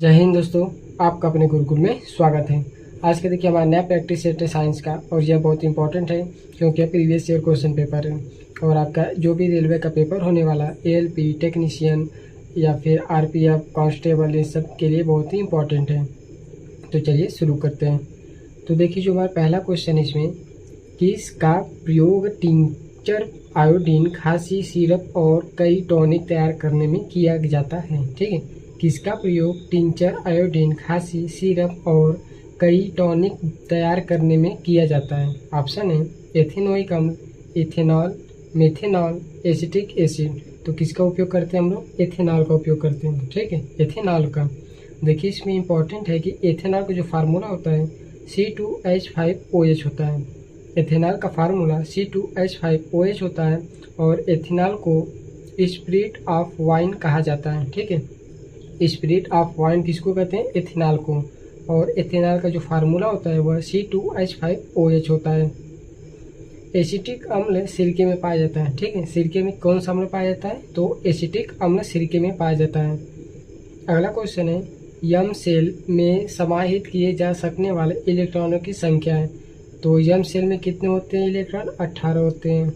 जय हिंद दोस्तों, आपका अपने गुरुकुल में स्वागत है। आज के देखिए हमारा नया प्रैक्टिस सेट है साइंस का, और यह बहुत इंपॉर्टेंट है क्योंकि प्रीवियस ईयर क्वेश्चन पेपर है। और आपका जो भी रेलवे का पेपर होने वाला एएलपी टेक्नीशियन या फिर आरपीएफ कांस्टेबल, इन सब के लिए बहुत ही इंपॉर्टेंट है। तो चलिए शुरू करते हैं। तो देखिए जो हमारा पहला क्वेश्चन है इसमें, किसका प्रयोग टिंचर आयोडीन, खांसी सिरप और कई टॉनिक तैयार करने में किया जाता है। ठीक है, किसका प्रयोग टिंचर आयोडीन, खांसी सिरप और कई टॉनिक तैयार करने में किया जाता है। ऑप्शन है एथेनोइक अम्ल, इथेनॉल, मेथेनॉल, एसिटिक एसिड। तो किसका उपयोग करते हैं हम लोग? एथेनॉल का उपयोग करते हैं। ठीक है, एथेनॉल का। देखिए इसमें इंपॉर्टेंट है कि एथेनॉल का जो फार्मूला होता है C2H5OH होता है। एथेनॉल का फार्मूला C2H5OH होता है और एथेनॉल को स्पिरिट ऑफ वाइन कहा जाता है। ठीक है, स्पिरिट ऑफ वाइन किसको कहते हैं? एथेनॉल को। और एथेनॉल का जो फार्मूला होता है वह C2H5OH होता है। एसिटिक अम्ल सिरके में पाया जाता है। ठीक है, सिरके में कौन सा अम्ल पाया जाता है? तो एसिटिक अम्ल सिरके में पाया जाता है। अगला क्वेश्चन है, यम सेल में समाहित किए जा सकने वाले इलेक्ट्रॉनों की संख्या है। तो यम सेल में कितने होते हैं इलेक्ट्रॉन? 18 होते हैं।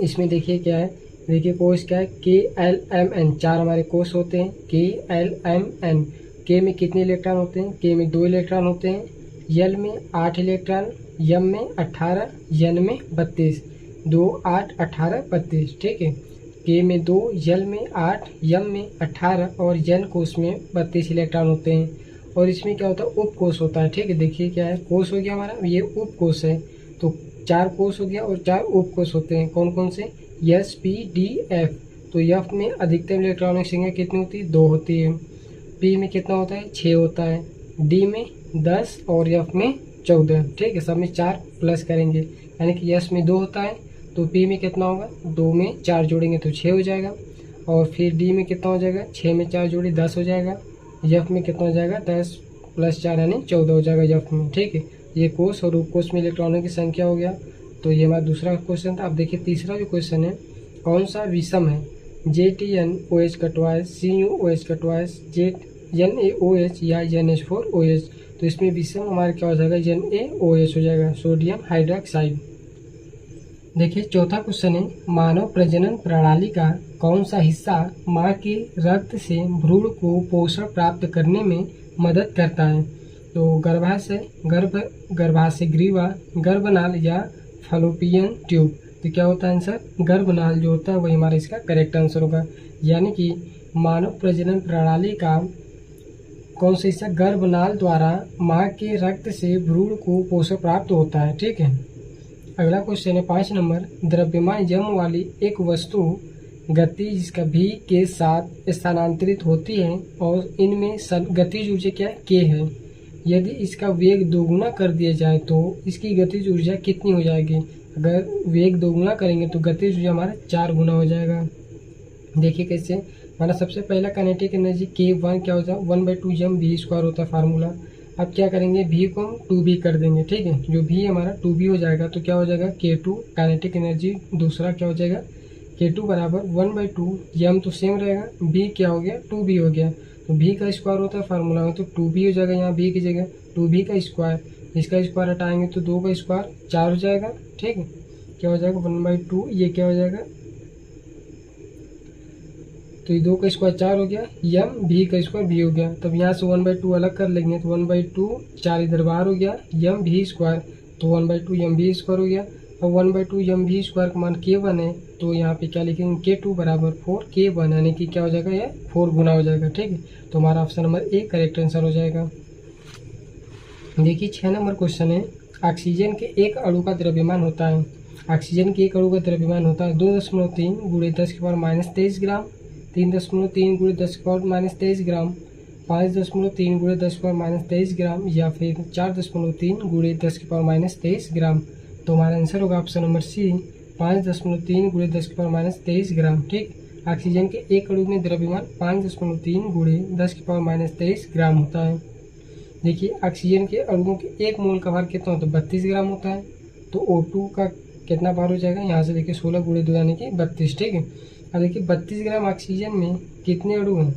इसमें देखिए क्या है, देखिए कोष क्या है? KLMN, 4 हमारे कोष होते हैं। KLMN, के में कितने इलेक्ट्रॉन होते हैं? के में 2 इलेक्ट्रॉन होते हैं। यल में 8 इलेक्ट्रॉन, यम में 18, यन में 32। 2 8 18 32। ठीक है, के में 2, यल में 8, यम में 18 और यन कोष में 32 इलेक्ट्रॉन होते हैं। और इसमें क्या होता है? उपकोष होता है। ठीक है, देखिए क्या है, कोष हो गया हमारा, ये उपकोष है। तो 4 कोष हो गया और 4 उपकोष होते हैं। कौन कौन से? SPDF। तो एफ में अधिकतम इलेक्ट्रॉनिक संख्या कितनी होती है? 2 होती है। पी में कितना होता है? 6 होता है। डी में 10 और एफ में 14। ठीक है, सब में 4 प्लस करेंगे, यानी कि एस में 2 होता है तो पी में कितना होगा? 2 में 4 जोड़ेंगे तो 6 हो जाएगा। और फिर डी में कितना हो जाएगा? 6 में 4 जोड़े 10 हो जाएगा। एफ में कितना हो जाएगा? 10 + 4 यानी 14 हो जाएगा एफ में। ठीक है, ये कोष और उपकोष में इलेक्ट्रॉनों की संख्या हो गया। तो ये हमारा दूसरा क्वेश्चन था। अब देखिए तीसरा जो क्वेश्चन है, कौन सा विषम है? JTNOH का ट्वाइस, CuOH का ट्वाइस, NaOH या NH4OH। तो इसमें विषम हमारा क्या हो जाएगा? NaOH हो जाएगा, सोडियम हाइड्रोक्साइड। देखिए चौथा क्वेश्चन है, मानव प्रजनन प्रणाली का कौन सा हिस्सा माँ के रक्त से भ्रूण को पोषण प्राप्त करने में मदद करता है? तो गर्भाशय ग्रीवा, गर्भनाल या फलोपियन ट्यूब। तो क्या होता है आंसर? गर्भनाल जो होता है वही हमारा इसका करेक्ट आंसर होगा। यानी कि मानव प्रजनन प्रणाली का कौन सा हिस्सा गर्भनाल द्वारा माँ के रक्त से भ्रूण को पोषण प्राप्त होता है। ठीक है, अगला क्वेश्चन है 5 नंबर, द्रव्यमान यम वाली एक वस्तु गति जिसका v के साथ स्थानांतरित होती है और इनमें गतिज ऊर्जा क्या है? k है। यदि इसका वेग दोगुना कर दिया जाए तो इसकी गतिज ऊर्जा कितनी हो जाएगी? अगर वेग दोगुना करेंगे तो गतिज ऊर्जा हमारा 4 गुना हो जाएगा। देखिए कैसे, हमारा सबसे पहला काइनेटिक एनर्जी K1 क्या होता है? 1/2 यम v² होता है फार्मूला। अब क्या करेंगे, v को हम 2v कर देंगे। ठीक है, जो v हमारा 2v हो जाएगा तो क्या हो जाएगा? K2 काइनेटिक एनर्जी दूसरा क्या हो जाएगा? K2 बराबर 1/2 यम तो सेम रहेगा, v क्या हो गया? 2v हो गया। तो v का स्क्वायर होता है फार्मूला में, तो 2v हो जाएगा यहाँ v की जगह 2v का स्क्वायर। इसका स्क्वायर हटाएंगे तो 2 का स्क्वायर 4 हो जाएगा। ठीक है, क्या हो जाएगा? 1/2, ये क्या हो जाएगा? तो ये 2 का स्क्वायर 4 हो गया, यम v का स्क्वायर v हो गया। तब यहाँ से 1/2 अलग कर लेंगे तो 1/2 4 इधर बाहर हो गया, यम v² तो 1/2 यम v² हो गया। और 1/2 यम v² का मान K1 है तो यहाँ पे क्या लिखेंगे? K2 बराबर 4 K1, यानी कि क्या हो जाएगा? ये 4 गुना हो जाएगा। ठीक है, तो हमारा option number A correct answer हो जाएगा। देखिए 6 नंबर क्वेश्चन है, ऑक्सीजन के एक अणु का द्रव्यमान होता है। ऑक्सीजन के एक अणु का द्रव्यमान होता है 2.3 × 10⁻23 ग्राम, 3.3 × 10⁻23 ग्राम, 5.3 × 10⁻23 ग्राम या फिर 4.3 × 10⁻23 ग्राम। तो हमारा आंसर होगा ऑप्शन नंबर सी, 5.3 × 10⁻23 ग्राम। ठीक, ऑक्सीजन के एक अणु में द्रव्यमान 5.3 × 10⁻23 ग्राम होता है। देखिए ऑक्सीजन के अणुओं के एक मोल का भार कितना होता है? 32 ग्राम होता है। तो O2 का कितना भार हो जाएगा? यहाँ से देखिए 16 × 2 यानी कि 32। ठीक है, अब देखिए 32 ग्राम ऑक्सीजन में कितने अणु हैं?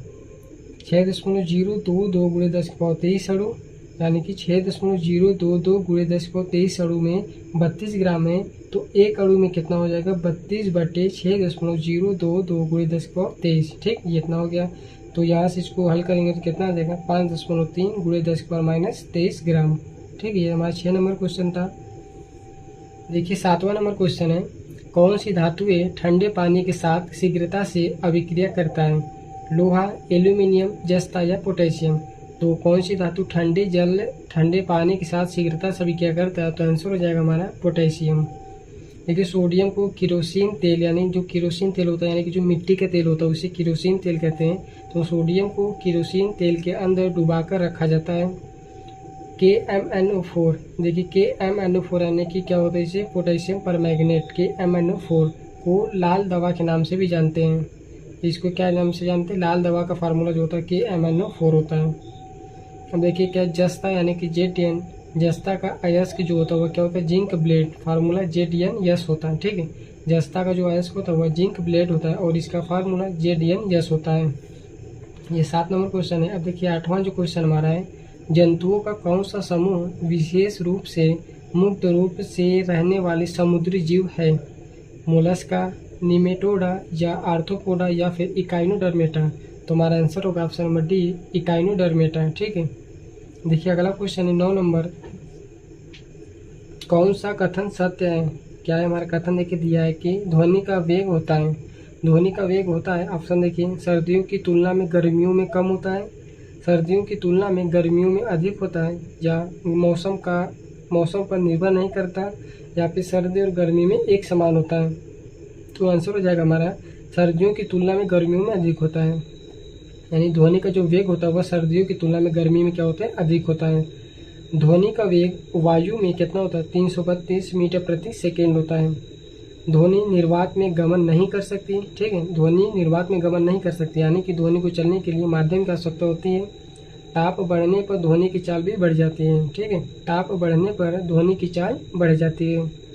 6.022 गुणे 10⁻23 अणु, यानी कि 6.022 गुणे 10⁻23 अणु में 32 ग्राम है, तो एक अणु में कितना हो जाएगा 32/6.022 गुणे 10⁻23। ठीक, ये इतना हो गया। तो यहाँ से इसको हल करेंगे तो कितना आ जाएगा 5.3 गुणे 10⁻23 ग्राम। ठीक, ये हमारा 6 नंबर क्वेश्चन था। देखिए 7वां नंबर क्वेश्चन है, कौन सी धातुएं ठंडे पानी के साथ शीघ्रता से अभिक्रिया करता है? लोहा, एल्यूमिनियम, जस्ता या पोटेशियम। तो कौन सी धातु ठंडे पानी के साथ शीघ्रता से अभिक्रिया करता है? तो आंसर हो जाएगा हमारा पोटेशियम। देखिए सोडियम को किरोसिन तेल, यानी जो किरोसिन तेल होता है, यानी कि जो मिट्टी का तेल होता है उसे किरोसिन तेल कहते हैं। तो सोडियम को किरोसिन तेल के अंदर डुबाकर रखा जाता है। KMnO4, देखिए KMnO4 यानी कि क्या होता है, इसे पोटेशियम परमैंगनेट KMnO4 को लाल दवा के नाम से भी जानते हैं। इसको क्या नाम से जानते हैं? लाल दवा का फार्मूला जो होता है KMnO4 होता है। अब देखिए क्या जस्ता यानी कि ZN, जस्ता का अयस्क जो होता है वह क्या होता है? जिंक ब्लेड, फार्मूला ZnS होता है। ठीक है, जस्ता का जो अयस्क होता है वह जिंक ब्लेड होता है और इसका फार्मूला ZnS होता है। ये 7 नंबर क्वेश्चन है। अब देखिए 8वां जो क्वेश्चन हमारा है, जंतुओं का कौन सा समूह विशेष रूप से मुक्त रूप से रहने वाले समुद्री जीव है? मोलस्का, निमेटोडा या आर्थ्रोपोडा या फिर इकाइनोडर्मेटा। तो हमारा आंसर होगा ऑप्शन नंबर डी, इकाइनोडर्मेटा। ठीक है, देखिए अगला क्वेश्चन है 9 नंबर, कौन सा कथन सत्य है? क्या है हमारा कथन? देखिए दिया है कि ध्वनि का वेग होता है, ध्वनि का वेग होता है, ऑप्शन देखिए सर्दियों की तुलना में गर्मियों में कम होता है, सर्दियों की तुलना में गर्मियों में अधिक होता है, या मौसम पर निर्भर नहीं करता, या फिर सर्दी और गर्मी में एक समान होता है। तो आंसर हो जाएगा हमारा सर्दियों की तुलना में गर्मियों में अधिक होता है, यानी ध्वनि का जो वेग होता है वह सर्दियों की तुलना में गर्मी में क्या होता है? अधिक होता है। ध्वनि का वेग वायु में कितना होता है? 332 मीटर प्रति सेकेंड होता है। ध्वनि निर्वात में गमन नहीं कर सकती। ठीक है, ध्वनि निर्वात में गमन नहीं कर सकती, यानी कि ध्वनि को चलने के लिए माध्यम की आवश्यकता होती है। ताप बढ़ने पर ध्वनि की चाल भी बढ़ जाती है। ठीक है, ताप बढ़ने पर ध्वनि की चाल बढ़ जाती है।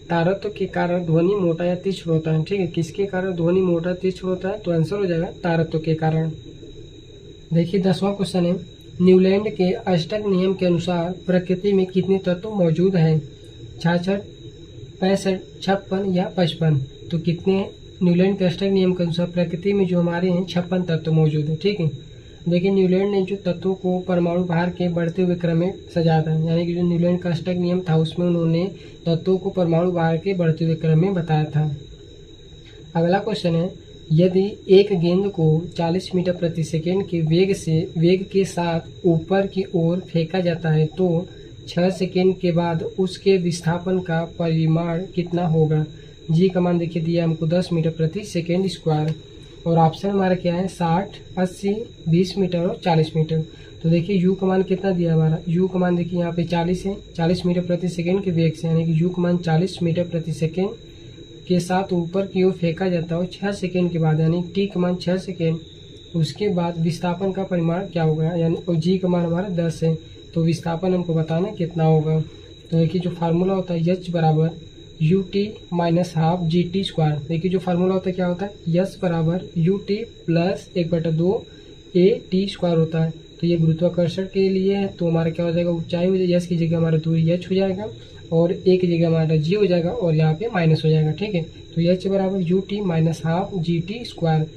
तारत्व के कारण ध्वनि मोटा या तीक्ष्ण होता है। ठीक है, किसके कारण ध्वनि मोटा तीक्ष्ण होता है? तो आंसर हो जाएगा तारत्व के कारण। देखिए 10वां क्वेश्चन है, न्यूलैंड के अष्टक नियम के अनुसार प्रकृति में कितने तत्व मौजूद हैं? 66, 65, 56 या 55। तो कितने न्यूलैंड के अष्टक नियम के अनुसार प्रकृति में जो हमारे हैं 56 तत्व मौजूद है। ठीक है, देखिए न्यूलैंड ने जो तत्वों को परमाणु भार के बढ़ते हुए क्रम में सजाया था, यानी कि जो न्यूलैंड का अष्टक नियम था उसमें उन्होंने तत्वों को परमाणु भार के बढ़ते हुए क्रम में बताया था। अगला क्वेश्चन है, यदि एक गेंद को 40 मीटर प्रति सेकेंड के वेग के साथ ऊपर की ओर फेंका जाता है तो 6 सेकेंड के बाद उसके विस्थापन का परिमाण कितना होगा? जी का मान देखिए दिया हमको 10 मीटर प्रति सेकेंड स्क्वायर, और ऑप्शन हमारा क्या है 60, 80, 20 मीटर और 40 मीटर। तो देखिए यू का मान कितना दिया हमारा? यू का मान देखिए यहाँ पे 40 है, 40 मीटर प्रति सेकेंड के वेग से, यानी कि यू का मान 40 मीटर प्रति सेकेंड के साथ ऊपर की ओर फेंका जाता है 6 सेकेंड के बाद, यानी टी का मान 6 सेकेंड, उसके बाद विस्थापन का परिमाण क्या होगा? यानी और जी का मान हमारा 10 है, तो विस्थापन हमको बताना कितना होगा। तो देखिए जो फार्मूला होता है एच बराबर U T minus half G T square. देखिए जो फार्मूला होता है क्या होता है? एच बराबर U T plus 1/2 A T square होता है। तो ये गुरुत्वाकर्षण के लिए है, तो हमारा क्या हो जाएगा? ऊंचाई हो जाएगी, एच की जगह हमारा दूरी एच हो जाएगा और ए की जगह हमारा जी हो जाएगा और यहाँ पे माइनस हो जाएगा। ठीक है, तो एच बराबर U T minus half G T square.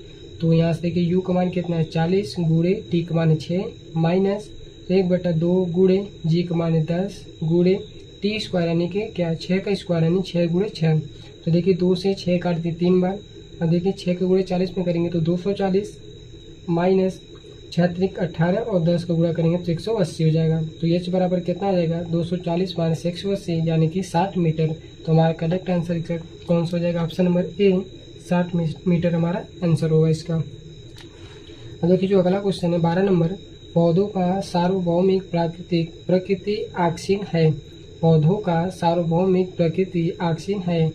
तो यहाँ से देखिए यू का मान कितना है 40 गुणे टी का मान है 6 माइनस 1/2 गुणे जी का मान है 10 गुणे टी स्क्वायर, यानी कि क्या 6 का स्क्वायर, यानी 6 गुणे 6। तो देखिए 2 से 6 काट दी 3 बार। अब देखिए 6 के गुणे 40 में करेंगे तो 240 माइनस 6 त्रिक 18 और 10 का गुणा करेंगे तो 180 हो जाएगा। तो एच बराबर कितना आ जाएगा? 240 माइनस 180 यानी कि 60 मीटर। तो हमारा करेक्ट आंसर कौन सा हो जाएगा? ऑप्शन नंबर ए 60 मीटर हमारा आंसर होगा इसका। अब देखिए जो अगला क्वेश्चन है 12 नंबर, पौधों का सार्वभौमिक प्रकृति ऑक्सीन है। पौधों का सार्वभौमिक प्रकृति ऑक्सीन है।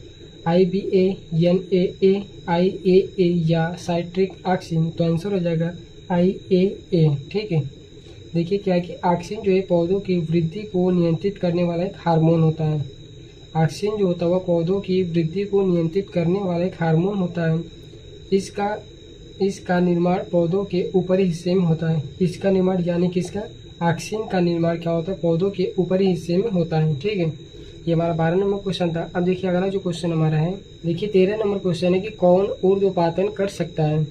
IBA, NAA, IAA या साइट्रिक ऑक्सीन। तो आंसर हो जाएगा IAA। ठीक है, देखिए क्या है कि ऑक्सीन जो है पौधों की वृद्धि को नियंत्रित करने वाला एक हार्मोन होता है। ऑक्सीन जो होता है वह पौधों की वृद्धि को नियंत्रित करने वाला एक हार्मोन होता है। इसका इसका निर्माण पौधों के ऊपरी हिस्से में होता है। इसका निर्माण यानी कि इसका ऑक्सीजन का निर्माण क्या होता है, पौधों के ऊपरी हिस्से में होता है। ठीक है, ये हमारा 12 नंबर क्वेश्चन था। अब देखिए अगला जो क्वेश्चन हमारा है, देखिए 13 नंबर क्वेश्चन है कि कौन ऊर्ध्वपातन कर सकता है,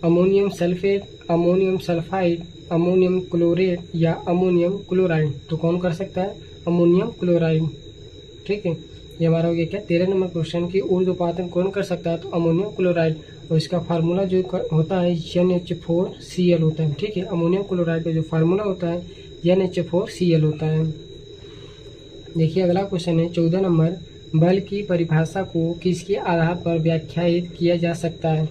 ammonium sulphate, ammonium sulphide, ammonium chlorate या अमोनियम क्लोराइड। तो कौन कर सकता है, अमोनियम क्लोराइड। ठीक है, ये हमारा हो गया क्या 13 नंबर क्वेश्चन की ऊर्ध्वपातन कौन कर सकता है, तो अमोनियम क्लोराइड। और इसका फार्मूला जो होता है NH4Cl होता है। ठीक है, अमोनियम क्लोराइड का जो फार्मूला होता है NH4Cl होता है। देखिए अगला क्वेश्चन है 14 नंबर, बल की परिभाषा को किसके आधार पर व्याख्यायित किया जा सकता है,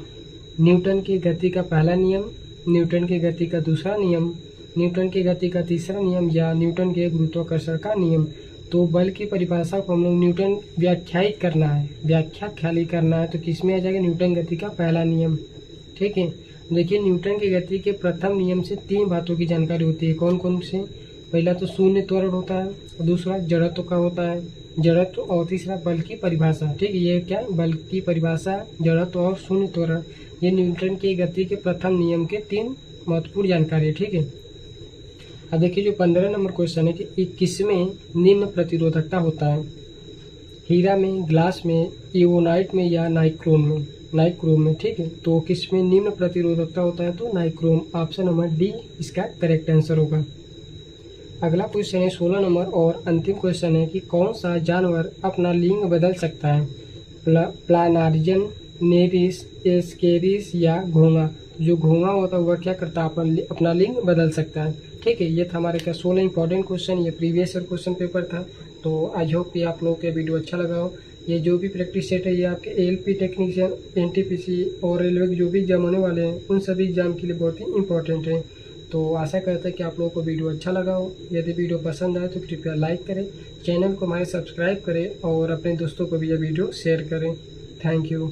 न्यूटन की गति का पहला नियम, न्यूटन की गति का दूसरा नियम, न्यूटन की गति का तीसरा नियम या न्यूटन के गुरुत्वाकर्षण का नियम। तो बल की परिभाषा को हम लोग न्यूटन व्याख्यायित करना है, व्याख्या खाली करना है, तो किसमें आ जाएगा, न्यूटन गति का पहला नियम। ठीक है, देखिए न्यूटन की गति के प्रथम नियम से 3 बातों की जानकारी होती है। कौन कौन से, पहला तो शून्य त्वरण होता है, दूसरा जड़त्व का होता है, जड़त्व, और तीसरा बल की परिभाषा। ठीक है, ये क्या है, बल की परिभाषा, जड़त्व और शून्य त्वरण, ये न्यूटन की गति के प्रथम नियम के 3 महत्वपूर्ण जानकारी है। ठीक है, अब देखिए जो 15 नंबर क्वेश्चन है कि किसमें निम्न प्रतिरोधकता होता है, हीरा में, ग्लास में, इवोनाइट में या नाइक्रोम में, नाइक्रोम में। ठीक है, तो किसमें निम्न प्रतिरोधकता होता है, तो नाइक्रोम। ऑप्शन नंबर डी इसका करेक्ट आंसर होगा। अगला क्वेश्चन है 16 नंबर और अंतिम क्वेश्चन है कि कौन सा जानवर अपना लिंग बदल सकता है, प्लानार्जन, नेरिस, एस्केरिस या घोंगा। जो घोंगा होता है वह क्या करता है, अपना लिंग बदल सकता है। ठीक है, ये था हमारे क्या 16 इंपॉर्टेंट क्वेश्चन, ये प्रीवियस ईयर क्वेश्चन पेपर था। तो आई होप कि आप लोगों को वीडियो अच्छा लगा हो। ये जो भी प्रैक्टिस सेट है ये आपके ALP टेक्नीशियन, NTPC और रेलवे के जो भी एग्जाम होने वाले हैं उन सभी एग्जाम के लिए बहुत ही इंपॉर्टेंट है। तो आशा करते हैं कि आप लोगों को वीडियो अच्छा लगा हो। यदि वीडियो पसंद आए तो कृपया लाइक करें, चैनल को हमारे सब्सक्राइब करें और अपने दोस्तों को भी यह वीडियो शेयर करें। Thank you.